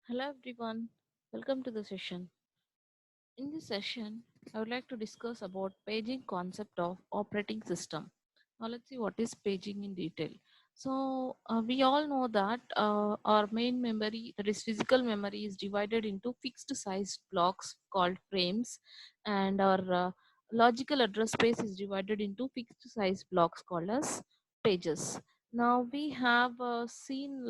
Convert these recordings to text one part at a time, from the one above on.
Hello everyone, welcome to the session. In this session, I would like to discuss about paging concept of operating system. Now let's see what is paging in detail. So we all know that our main memory, that is physical memory, is divided into fixed sized blocks called frames, and our logical address space is divided into fixed size blocks called as pages. Now we have seen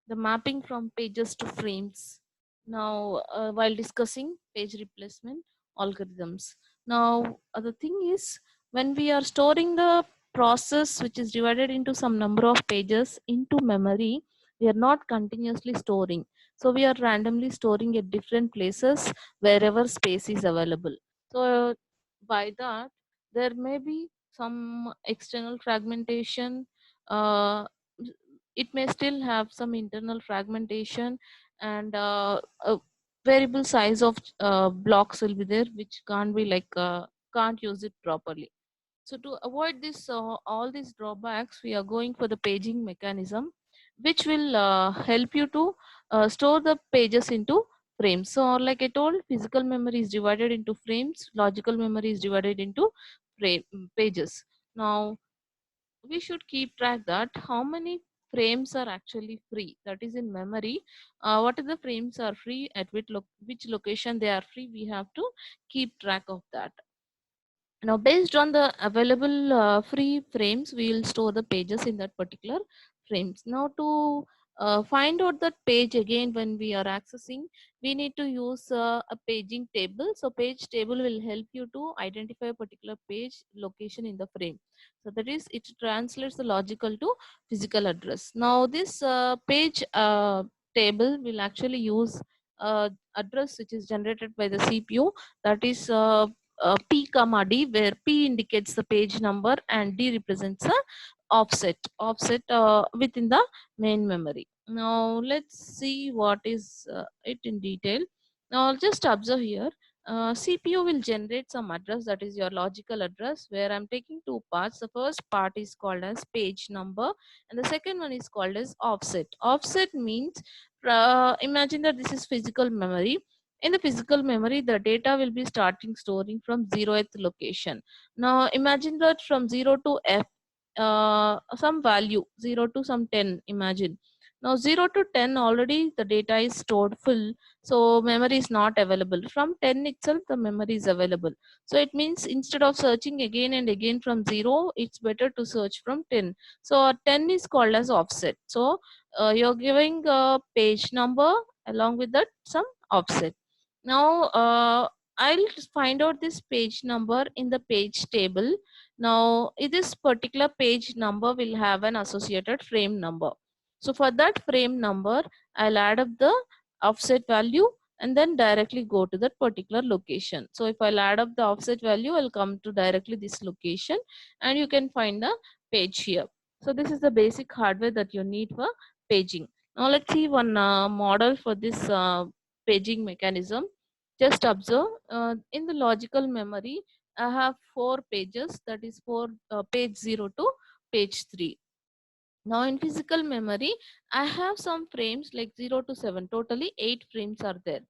the mapping from pages to frames now while discussing page replacement algorithms. Now the thing is, when we are storing the process which is divided into some number of pages into memory, we are not continuously storing, so we are randomly storing at different places wherever space is available. So by that, there may be some external fragmentation. uh, it may still have some internal fragmentation, and a variable size of blocks will be there which can't be can't use it properly. So to avoid this all these drawbacks, we are going for the paging mechanism, which will help you to store the pages into frames. So like I told, physical memory is divided into frames, logical memory is divided into pages. Now we should keep track that how many frames are actually free, that is in memory. What are the frames are free, at which location they are free, we have to keep track of that. Now based on the available free frames, we will store the pages in that particular frames. Now to find out that page again when we are accessing, we need to use a paging table. So page table will help you to identify a particular page location in the frame. So that is, it translates the logical to physical address. Now this page table will actually use address which is generated by the CPU, that is P comma D, where P indicates the page number and D represents a offset within the main memory. Now let's see what is it in detail. Now I'll just observe here. CPU will generate some address, that is your logical address, where I'm taking two parts. The first part is called as page number, and the second one is called as offset. Offset means, imagine that this is physical memory. In the physical memory, the data will be starting storing from 0th location. Now imagine that from 0 to f, some value 0 to some 10, imagine. Now 0 to 10 already the data is stored full, so memory is not available. From 10 itself the memory is available. So it means instead of searching again and again from 0, it's better to search from 10. So 10 is called as offset. So you're giving a page number, along with that some offset. Now I'll just find out this page number in the page table. Now this particular page number will have an associated frame number. So for that frame number, I'll add up the offset value and then directly go to that particular location. So if I'll add up the offset value, I'll come to directly this location, and you can find the page here. So this is the basic hardware that you need for paging. Now let's see one model for this paging mechanism. Just observe, in the logical memory, I have four pages, that is for page 0 to page 3. Now in physical memory, I have some frames like 0 to 7. Totally 8 frames are there.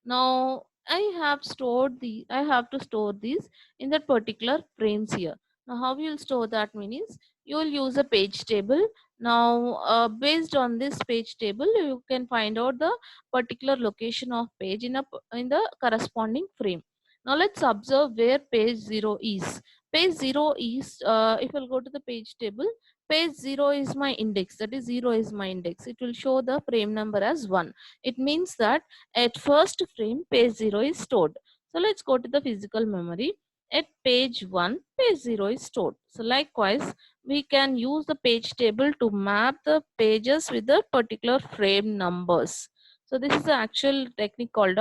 Now I have to store these in that particular frames here. Now how you will store that means, you will use a page table. Now based on this page table, you can find out the particular location of page in the corresponding frame. Now let's observe where page 0 is. Page 0 is, if I'll go to the page table, page 0 is my index, that is 0 is my index. It will show the frame number as 1. It means that at first frame page 0 is stored. So let's go to the physical memory. At page 1 page 0 is stored. So likewise, we can use the page table to map the pages with the particular frame numbers. So this is the actual technique called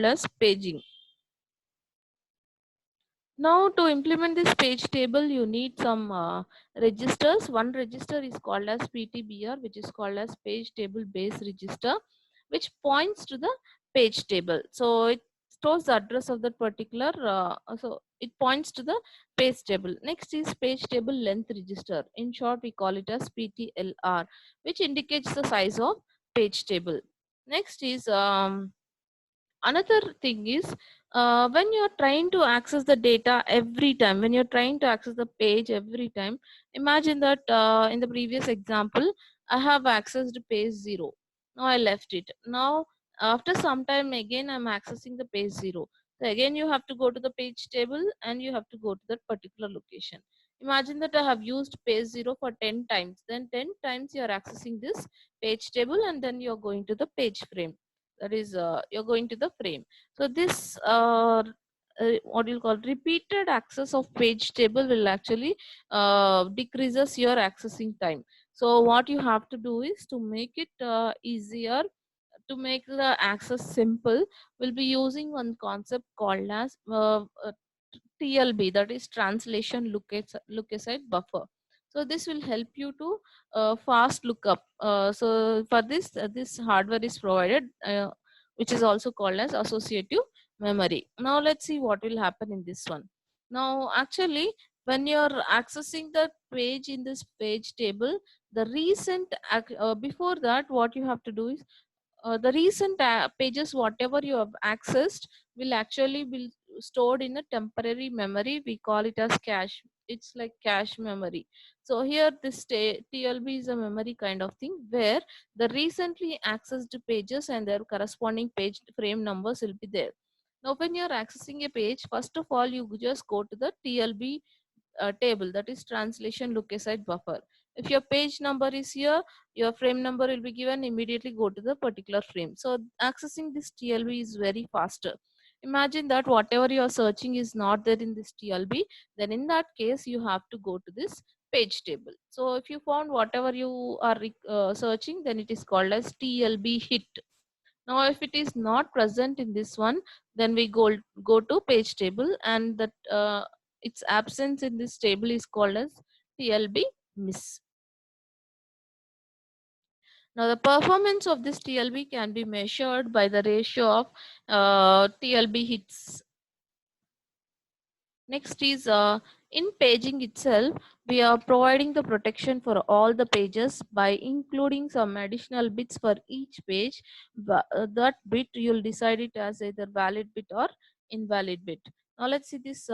as paging. Now to implement this page table, you need some registers. One register is called as PTBR, which is called as page table base register, which points to the page table. So it stores the address of that particular, so it points to the page table. Next is page table length register. In short, we call it as PTLR, which indicates the size of page table. Next is another thing is when you're trying to access the data every time, when you're trying to access the page every time, imagine that in the previous example I have accessed page 0. Now I left it. Now after some time again I'm accessing the page 0. So again you have to go to the page table and you have to go to that particular location. Imagine that I have used page 0 for 10 times, then 10 times you are accessing this page table and then you're going to the page frame, that is you're going to the frame. So this what you call repeated access of page table will actually decreases your accessing time. So what you have to do is to make it easier, to make the access simple, we'll be using one concept called as TLB, that is translation look aside buffer. So this will help you to fast lookup. So for this, this hardware is provided, which is also called as associative memory. Now let's see what will happen in this one. Now actually, when you're accessing the page in this page table, the recent before that, what you have to do is the recent pages whatever you have accessed will actually be stored in a temporary memory. We call it as cache. It's like cache memory. So here this TLB is a memory kind of thing where the recently accessed pages and their corresponding page frame numbers will be there. Now when you're accessing a page, first of all you just go to the TLB table, that is translation look aside buffer. If your page number is here, your frame number will be given, immediately go to the particular frame. So accessing this TLB is very faster. Imagine that whatever you are searching is not there in this TLB, then in that case you have to go to this page table. So if you found whatever you are searching, then it is called as TLB hit. Now if it is not present in this one, then we go to page table, and that its absence in this table is called as TLB miss. Now the performance of this TLB can be measured by the ratio of TLB hits. Next is in paging itself, we are providing the protection for all the pages by including some additional bits for each page. That bit you'll decide it as either valid bit or invalid bit. Now let's see this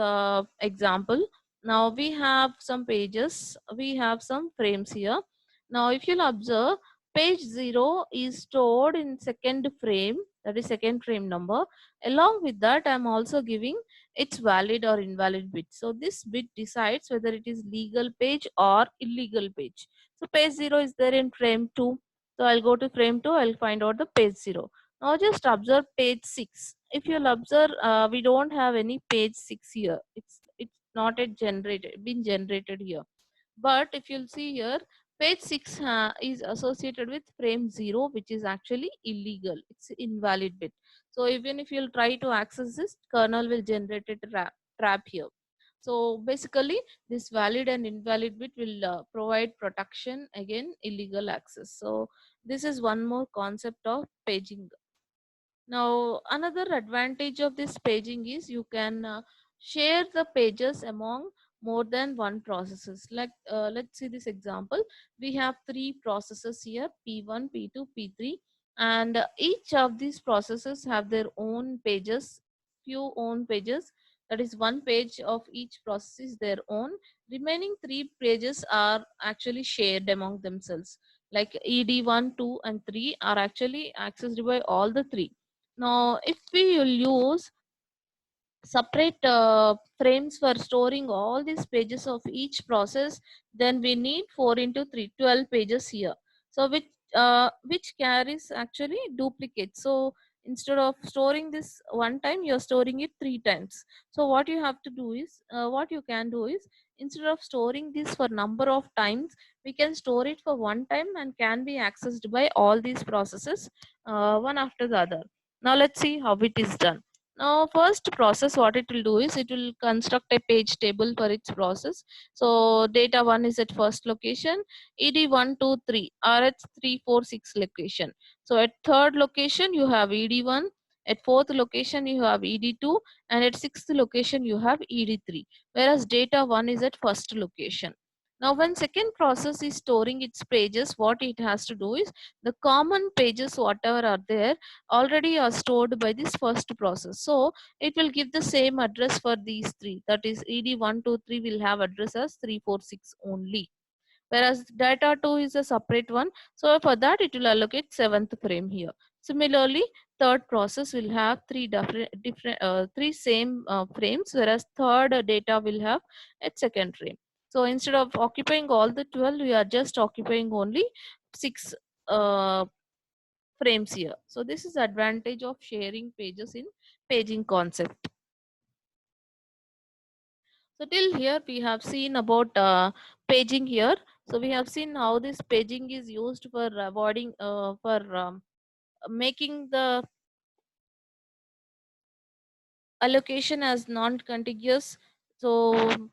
example. Now we have some pages, we have some frames here. Now if you'll observe, page 0 is stored in second frame, that is second frame number. Along with that, I'm also giving its valid or invalid bit. So this bit decides whether it is legal page or illegal page. So page 0 is there in frame 2. So I'll go to frame 2, I'll find out the page 0. Now just observe page 6. If you'll observe, we don't have any page 6 here. It's not yet generated, been generated here. But if you'll see here, page 6 is associated with frame 0, which is actually illegal. It's invalid bit. So even if you'll try to access this, kernel will generate a trap here. So basically, this valid and invalid bit will provide protection against illegal access. So this is one more concept of paging. Now, another advantage of this paging is you can share the pages among more than one processes. Like let's see this example. We have three processes here, P1, P2, P3, and each of these processes have their own pages, few own pages. That is one page of each process is their own. Remaining three pages are actually shared among themselves. Like ED1, 2, and 3 are actually accessed by all the three. Now, if we will use separate frames for storing all these pages of each process, then we need 4 into 3, 12 pages here. So which carries actually duplicate. So instead of storing this one time, you're storing it 3 times. So what you have to do is, what you can do is, instead of storing this for number of times, we can store it for one time and can be accessed by all these processes one after the other. Now let's see how it is done. Now, first process, what it will do is it will construct a page table for its process. So, data 1 is at first location, ED 1, 2, 3 are at 3, 4, 6 location. So, at third location, you have ED 1, at fourth location, you have ED 2, and at sixth location, you have ED 3. Whereas data 1 is at first location. Now, when second process is storing its pages, what it has to do is the common pages, whatever are there, already are stored by this first process. So it will give the same address for these three. That is ED123 will have address as 346 only. Whereas data 2 is a separate one. So for that it will allocate seventh frame here. Similarly, third process will have three same frames, whereas third data will have its second frame. So instead of occupying all the 12, we are just occupying only 6 uh, frames here. So this is advantage of sharing pages in paging concept. So till here we have seen about paging here. So we have seen how this paging is used for avoiding for making the allocation as non-contiguous. So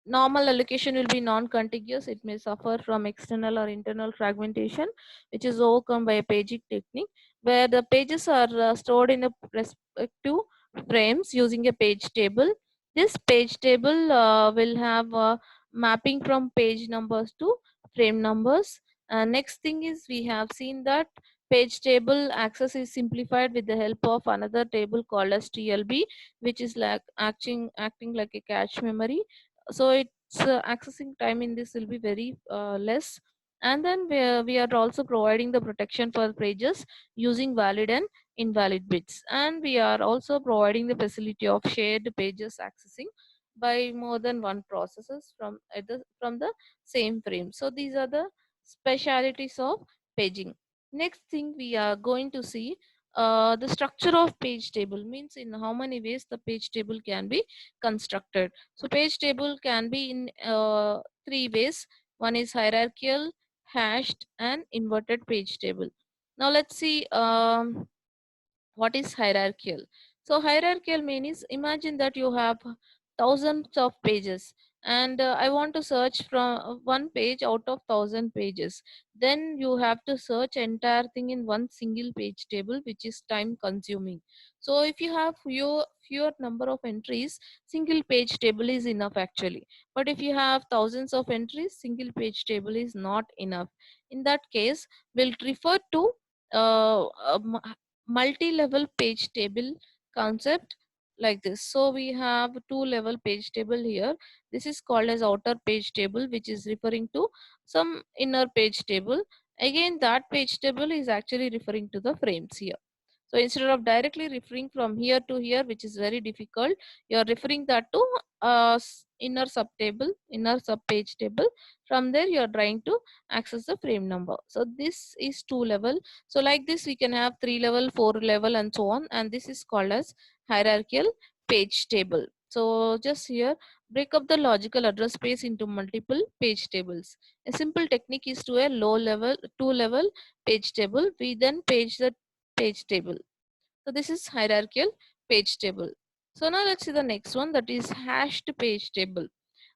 normal allocation will be non-contiguous. It may suffer from external or internal fragmentation, which is overcome by a paging technique, where the pages are stored in a respective frames using a page table. This page table will have mapping from page numbers to frame numbers. Next thing is we have seen that page table access is simplified with the help of another table called as TLB, which is like acting like a cache memory. So it's accessing time in this will be very less. And then we are also providing the protection for pages using valid and invalid bits, and we are also providing the facility of shared pages accessing by more than one processes from the same frame. So these are the specialities of paging. Next thing we are going to see, the structure of page table means in how many ways the page table can be constructed. So page table can be in three ways. One is hierarchical, hashed, and inverted page table. Now let's see what is hierarchical. So hierarchical means imagine that you have thousands of pages, and I want to search from one page out of 1,000 pages. Then you have to search entire thing in one single page table, which is time consuming. So if you have fewer number of entries, single page table is enough actually. But if you have thousands of entries, single page table is not enough. In that case, we'll refer to uh, um, multi-level page table concept like this. So we have two-level page table here. This is called as outer page table, which is referring to some inner page table. Again, that page table is actually referring to the frames here. So instead of directly referring from here to here, which is very difficult, you are referring that to inner subtable, inner sub page table. From there, you are trying to access the frame number. So this is two level. So like this, we can have three level, four level, and so on. And this is called as hierarchical page table. So just here, break up the logical address space into multiple page tables. A simple technique is to a low level, two level page table. We then page the page table. So this is hierarchical page table. So now let's see the next one, that is hashed page table.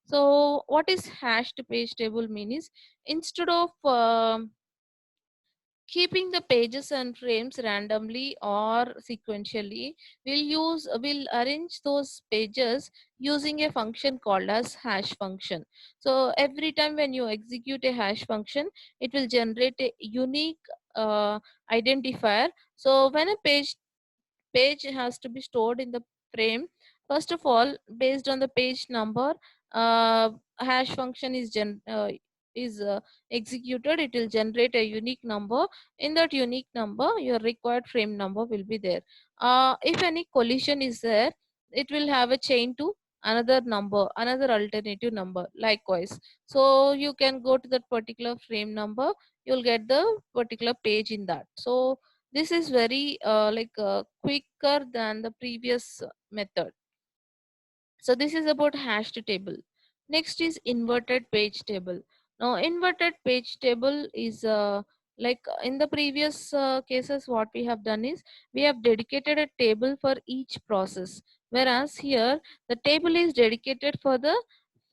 So what is hashed page table mean is instead of keeping the pages and frames randomly or sequentially, we'll arrange those pages using a function called as hash function. So every time when you execute a hash function, it will generate a unique identifier. So when a page has to be stored in the frame, first of all, based on the page number, hash function is executed. It will generate a unique number. In that unique number, your required frame number will be there. If any collision is there, it will have a chain to another number, another alternative number likewise. So you can go to that particular frame number, you'll get the particular page in that. So this is very quicker than the previous method. So this is about hashed table. Next is inverted page table. Now inverted page table is in the previous cases, what we have done is we have dedicated a table for each process, whereas here the table is dedicated for the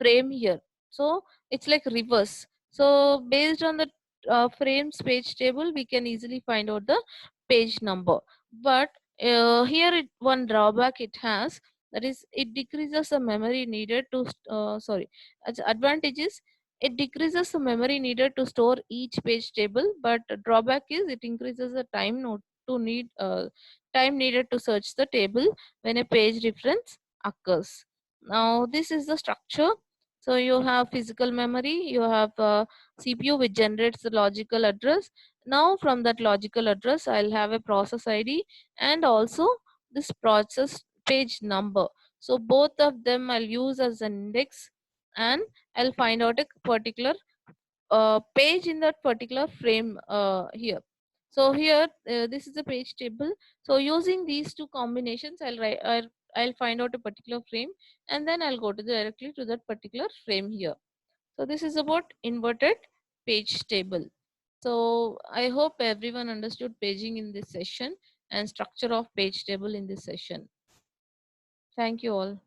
frame here. So it's like reverse. So based on the frames page table, we can easily find out the page number. But here one drawback it has, That is, it decreases the memory needed to its advantage is it decreases the memory needed to store each page table, but drawback is it increases the time needed to search the table when a page reference occurs. Now this is the structure. So you have physical memory, you have CPU which generates the logical address. Now from that logical address I'll have a process ID and also this process page number. So both of them I'll use as an index, and I'll find out a particular page in that particular frame here. So here this is the page table. So using these two combinations, I'll find out a particular frame, and then I'll go to directly to that particular frame here. So this is about inverted page table. So I hope everyone understood paging in this session and structure of page table in this session. Thank you all.